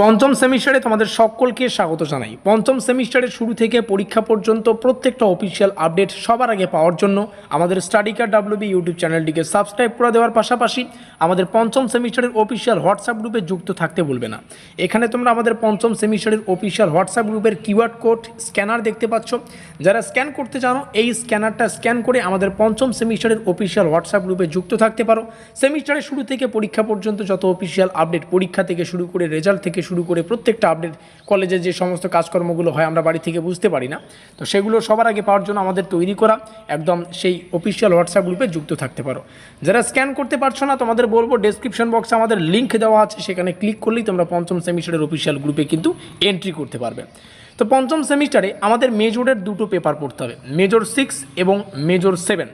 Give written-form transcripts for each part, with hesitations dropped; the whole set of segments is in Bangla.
পঞ্চম সেমিস্টারে তোমাদের সকলকে স্বাগত জানাই। পঞ্চম সেমিস্টারের শুরু থেকে পরীক্ষা পর্যন্ত প্রত্যেকটা অফিসিয়াল আপডেট সবার আগে পাওয়ার জন্য আমাদের স্টাডি কার্ড WB ইউটিউব চ্যানেলটিকে সাবস্ক্রাইব করে দেওয়ার পাশাপাশি আমাদের পঞ্চম সেমিস্টারের অফিসিয়াল হোয়াটসঅ্যাপ গ্রুপে যুক্ত থাকতে ভুলবে না। এখানে তোমরা আমাদের পঞ্চম সেমিস্টারের অফিসিয়াল হোয়াটসঅ্যাপ গ্রুপের কিউআর কোড স্ক্যানার দেখতে পাচ্ছ। যারা স্ক্যান করতে জানো এই স্ক্যানারটা স্ক্যান করে আমাদের পঞ্চম সেমিস্টারের অফিসিয়াল হোয়াটসঅ্যাপ গ্রুপে যুক্ত থাকতে পারো। সেমিস্টারের শুরু থেকে পরীক্ষা পর্যন্ত যত অফিসিয়াল আপডেট, পরীক্ষা থেকে শুরু করে রেজাল্ট থেকে শুরু করে প্রত্যেকটা আপডেট, কলেজে যে সমস্ত কাজকর্মগুলো হয় আমরা বাড়ি থেকে বুঝতে পারি না, তো সেগুলো সবার আগে পাওয়ার জন্য আমাদের তৈরি করা একদম সেই অফিসিয়াল হোয়াটসঅ্যাপ গ্রুপে যুক্ত থাকতে পারো। যারা স্ক্যান করতে পারছো না তোমাদের বলবো ডেসক্রিপশন বক্সে আমাদের লিঙ্ক দেওয়া আছে, সেখানে ক্লিক করলেই তোমরা পঞ্চম সেমিস্টারের অফিসিয়াল গ্রুপে কিন্তু এন্ট্রি করতে পারবে। তো পঞ্চম সেমিস্টারে আমাদের মেজরের দুটো পেপার পড়তে হবে, মেজর 6 এবং মেজর 7।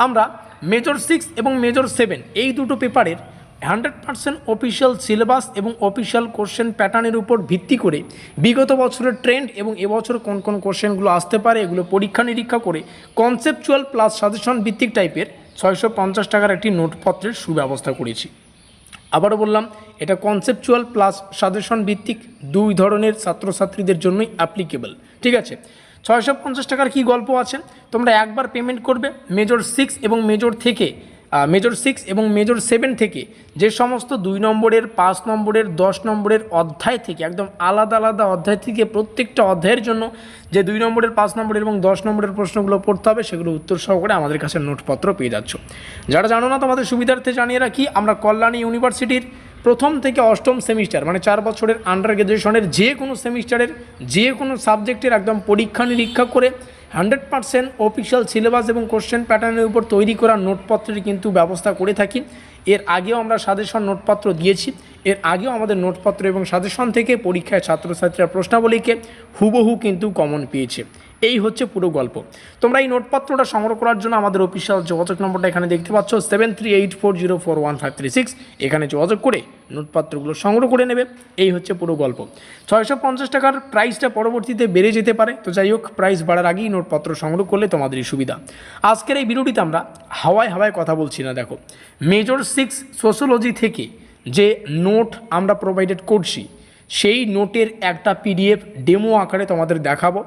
আমরা মেজর 6 এবং মেজর 7 এই দুটো পেপারের 100% অফিসিয়াল সিলেবাস এবং অফিসিয়াল কোশ্চেন প্যাটার্নের উপর ভিত্তি করে বিগত বছরের ট্রেন্ড এবং এবছর কোন কোন কোশ্চেনগুলো আসতে পারে এগুলো পরীক্ষা নিরীক্ষা করে কনসেপচুয়াল প্লাস সাজেশন ভিত্তিক টাইপের 650 টাকার একটি নোটপত্রের সুব্যবস্থা করেছি। আবারও বললাম, এটা কনসেপচুয়াল প্লাস সাজেশন ভিত্তিক, দুই ধরনের ছাত্রছাত্রীদের জন্যই অ্যাপ্লিকেবল। ঠিক আছে, 650 টাকার কি গল্প আছে, তোমরা একবার পেমেন্ট করবে মেজর 6 এবং মেজর 7 থেকে যে সমস্ত 2 নম্বরের 5 নম্বরের 10 নম্বরের অধ্যায় থেকে একদম আলাদা আলাদা অধ্যায় থেকে প্রত্যেকটা অধ্যায়ের জন্য যে 2 নম্বরের 5 নম্বরের এবং 10 নম্বরের প্রশ্নগুলো পড়তে হবে সেগুলো উত্তর সহকারে আমাদের কাছে নোটপত্র পেয়ে যাচ্ছ। যারা জানো না তোমাদের সুবিধার্থে জানিয়ে রাখি, আমরা কল্যাণী ইউনিভার্সিটির প্রথম থেকে অষ্টম সেমিস্টার মানে 4 বছরের আন্ডার গ্র্যাজুয়েশনের যে কোনো সেমিস্টারের যে কোনো সাবজেক্টের একদম পরীক্ষা নিরীক্ষা করে 100% অফিসিয়াল সিলেবাস এবং কোশ্চেন প্যাটার্নের উপর তৈরি করা নোটপত্রের কিন্তু ব্যবস্থা করে থাকি। এর আগেও আমরা সাজেশন নোটপত্র দিয়েছি, এর আগেও আমাদের নোটপত্র এবং সাজেশন থেকে পরীক্ষায় ছাত্রছাত্রীরা প্রশ্নাবলীকে হুবহু কিন্তু কমন পেয়েছে। এই হচ্ছে পুরো গল্প। তোমরা এই নোটপত্রটা সংগ্রহ করার জন্য আমাদের অফিসিয়াল যোগাযোগ নম্বরটা এখানে দেখতে পাচ্ছ 7384041536, এখানে যোগাযোগ করে নোটপত্রগুলো সংগ্রহ করে নেবে। এই হচ্ছে পুরো গল্প। 650 টাকার প্রাইসটা পরবর্তীতে বেড়ে যেতে পারে, তো যাই হোক প্রাইস বাড়ার আগেই নোটপত্র সংগ্রহ করলে তোমাদেরই সুবিধা। আজকের এই ভিডিওটিতে আমরা হাওয়ায় কথা বলছি না। দেখো, মেজর 6 সোশ্যোলজি থেকে যে নোট আমরা প্রোভাইডেড করছি সেই নোটের একটা PDF ডেমো আকারে তোমাদের দেখাবো।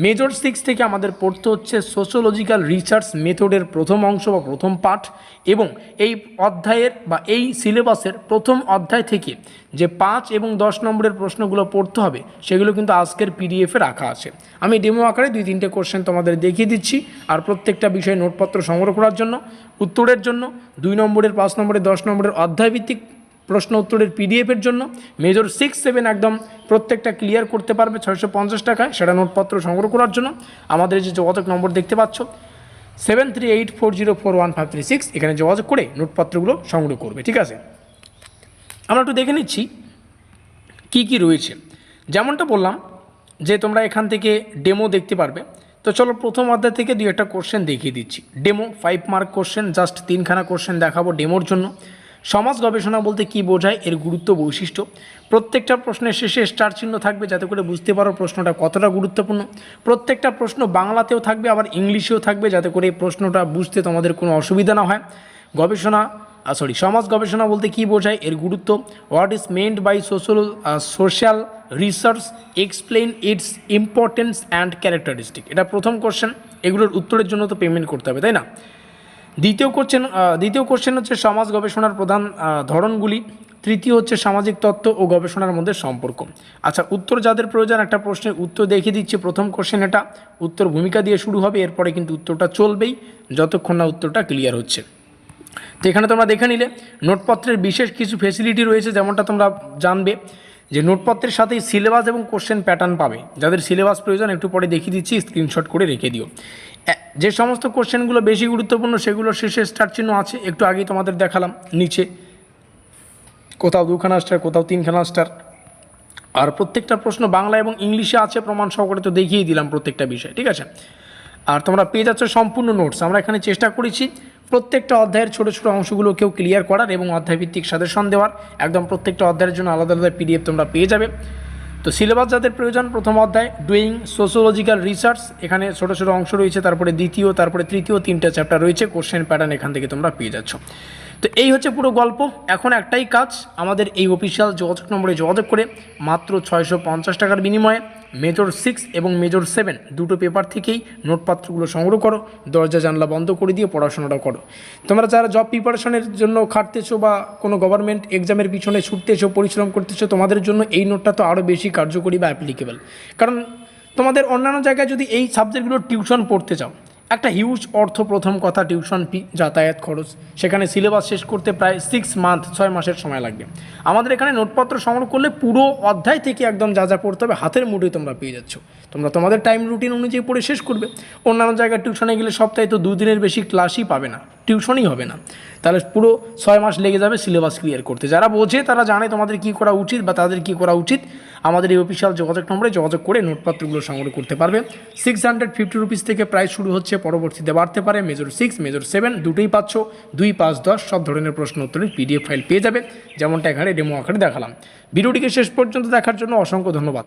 মেজর 6 থেকে আমাদের পড়তে হচ্ছে সোশ্যোলজিক্যাল রিসার্চ মেথডের প্রথম অংশ বা প্রথম পার্ট, এবং এই অধ্যায়ের বা এই সিলেবাসের প্রথম অধ্যায় থেকে যে 5 এবং 10 নম্বরের প্রশ্নগুলো পড়তে হবে সেগুলো কিন্তু আজকের PDF-এ রাখা আছে। আমি ডেমো আকারে 2-3টে কোশ্চেন তোমাদের দেখিয়ে দিচ্ছি, আর প্রত্যেকটা বিষয়ে নোটপত্র সংগ্রহ করার জন্য, উত্তরের জন্য 2 নম্বরের 5 নম্বরের 10 নম্বরের অধ্যায়ভিত্তিক প্রশ্ন উত্তরের PDF-এর জন্য মেজর 6-7 একদম প্রত্যেকটা ক্লিয়ার করতে পারবে 650 টাকায়। সেটা নোটপত্র সংগ্রহ করার জন্য আমাদের যে যোগাযোগ নম্বর দেখতে পাচ্ছ 7384041536, এখানে যোগাযোগ করে নোটপত্রগুলো সংগ্রহ করবে। ঠিক আছে, আমরা একটু দেখে নিচ্ছি কি কি রয়েছে। যেমনটা বললাম যে তোমরা এখান থেকে ডেমো দেখতে পারবে, তো চলো প্রথম অধ্যায় থেকে 2-1টা কোশ্চেন দেখিয়ে দিচ্ছি। ডেমো 5 মার্ক কোশ্চেন, জাস্ট 3খানা কোশ্চেন দেখাবো ডেমোর জন্য। সমাজ গবেষণা বলতে কি বোঝায়, এর গুরুত্ব বৈশিষ্ট্য, প্রত্যেকটা প্রশ্নের শেষে স্টার চিহ্ন থাকবে যাতে করে বুঝতে পারো প্রশ্নটা কতটা গুরুত্বপূর্ণ। প্রত্যেকটা প্রশ্ন বাংলাতেও থাকবে আবার ইংলিশেও থাকবে যাতে করে এই প্রশ্নটা বুঝতে তোমাদের কোনো অসুবিধা না হয়। সমাজ গবেষণা বলতে কি বোঝায়, এর গুরুত্ব, what is meant by social research, explain its importance and characteristic. এটা প্রথম কোশ্চেন, এগুলোর উত্তরের জন্য তো পেমেন্ট করতে হবে, তাই না? দ্বিতীয় কোশ্চেন হচ্ছে সমাজ গবেষণার প্রধান ধরনগুলি। তৃতীয় হচ্ছে সামাজিক তত্ত্ব ও গবেষণার মধ্যে সম্পর্ক। আচ্ছা, উত্তর যাদের প্রয়োজন একটা প্রশ্নের উত্তর দেখিয়ে দিচ্ছি। প্রথম কোশ্চেন এটা, উত্তর ভূমিকা দিয়ে শুরু হবে, এরপরে কিন্তু উত্তরটা চলবেই যতক্ষণ না উত্তরটা ক্লিয়ার হচ্ছে। তো এখানে তোমরা দেখে নিলে নোটপত্রের বিশেষ কিছু ফেসিলিটি রয়েছে, যেমনটা তোমরা জানবে যে নোটপত্রের সাথেই সিলেবাস এবং কোশ্চেন প্যাটার্ন পাবে। যাদের সিলেবাস প্রয়োজন একটু পরে দেখিয়ে দিচ্ছি, স্ক্রিনশট করে রেখে দিও। যে সমস্ত কোশ্চেনগুলো বেশি গুরুত্বপূর্ণ সেগুলো শেষে স্টার চিহ্ন আছে, একটু আগেই তোমাদের দেখালাম নিচে, কোথাও 2খানা স্টার কোথাও 3খানা স্টার। আর প্রত্যেকটা প্রশ্ন বাংলা এবং ইংলিশে আছে প্রমাণ সহকারে, তো দেখিয়েই দিলাম প্রত্যেকটা বিষয়। ঠিক আছে, আর তোমরা পেয়ে যাচ্ছ সম্পূর্ণ নোটস। আমরা এখানে চেষ্টা করেছি প্রত্যেকটা অধ্যায়ের ছোটো ছোটো অংশগুলোকেও ক্লিয়ার করার এবং অধ্যায়ভিত্তিক সাজেশন দেওয়ার। একদম প্রত্যেকটা অধ্যায়ের জন্য আলাদা আলাদা PDF তোমরা পেয়ে যাবে। তো সিলেবাস যাদের প্রয়োজন, প্রথম অধ্যায় ডুইং সোশ্যোলজিক্যাল রিসার্চ, এখানে ছোটো ছোটো অংশ রয়েছে, তারপরে দ্বিতীয়, তারপরে তৃতীয় 3টে চ্যাপ্টার রয়েছে, কোশ্চেন প্যাটার্ন এখান থেকে তোমরা পেয়ে যাচ্ছ। তো এই হচ্ছে পুরো গল্প। এখন একটাই কাজ, আমাদের এই অফিসিয়াল যোগাযোগ নম্বরে যোগাযোগ করে মাত্র 650 টাকার বিনিময়ে মেজর 6 এবং মেজর 7 দুটো পেপার থেকেই নোটপাত্রগুলো সংগ্রহ করো, দরজা জানলা বন্ধ করে দিয়ে পড়াশোনাটা করো। তোমরা যারা জব প্রিপারেশনের জন্য খাটতেছো বা কোনো গভর্নমেন্ট এক্সামের পিছনে ছুটতেছো, পরিশ্রম করতেছো, তোমাদের জন্য এই নোটটা তো আরও বেশি কার্যকরী বা অ্যাপ্লিকেবল। কারণ তোমাদের অন্যান্য জায়গায় যদি এই সাবজেক্টগুলো টিউশন পড়তে চাও, একটা হিউজ অর্থ, প্রথম কথা টিউশন ফি, যাতায়াত খরচ, সেখানে সিলেবাস শেষ করতে প্রায় 6 মাসের সময় লাগবে। আমাদের এখানে নোটপত্র সংগ্রহ করলে পুরো অধ্যায় থেকে একদম যা যা পড়তে হবে হাতের মুঠোয় তোমরা পেয়ে যাচ্ছ। তোমরা তোমাদের টাইম রুটিন অনুযায়ী পড়ে শেষ করবে। অন্যান্য জায়গায় টিউশনে গেলে সপ্তাহে তো 2 দিনের বেশি ক্লাসই পাবে না, টিউশনই হবে না। তাহলে পুরো 6 মাস লেগে যাবে সিলেবাস ক্লিয়ার করতে। যারা বোঝে তারা জানে তোমাদের কী করা উচিত বা তাদের কী করা উচিত, আমাদের এই অফিসিয়াল যোগাযোগ নম্বরে যোগাযোগ করে নোটপত্রগুলো সংগ্রহ করতে পারবে। 650 রুপিস থেকে প্রাইস শুরু হচ্ছে, পরবর্তীতে বাড়তে পারে। মেজর 6 মেজর 7 দুটোই পাচ্ছ। 2, 5, 10 সব ধরনের প্রশ্ন উত্তরের PDF ফাইল পেয়ে যাবে, যেমনটা এখানে ডেমো আকারে দেখালাম। ভিডিওটিকে শেষ পর্যন্ত দেখার জন্য অসংখ্য ধন্যবাদ।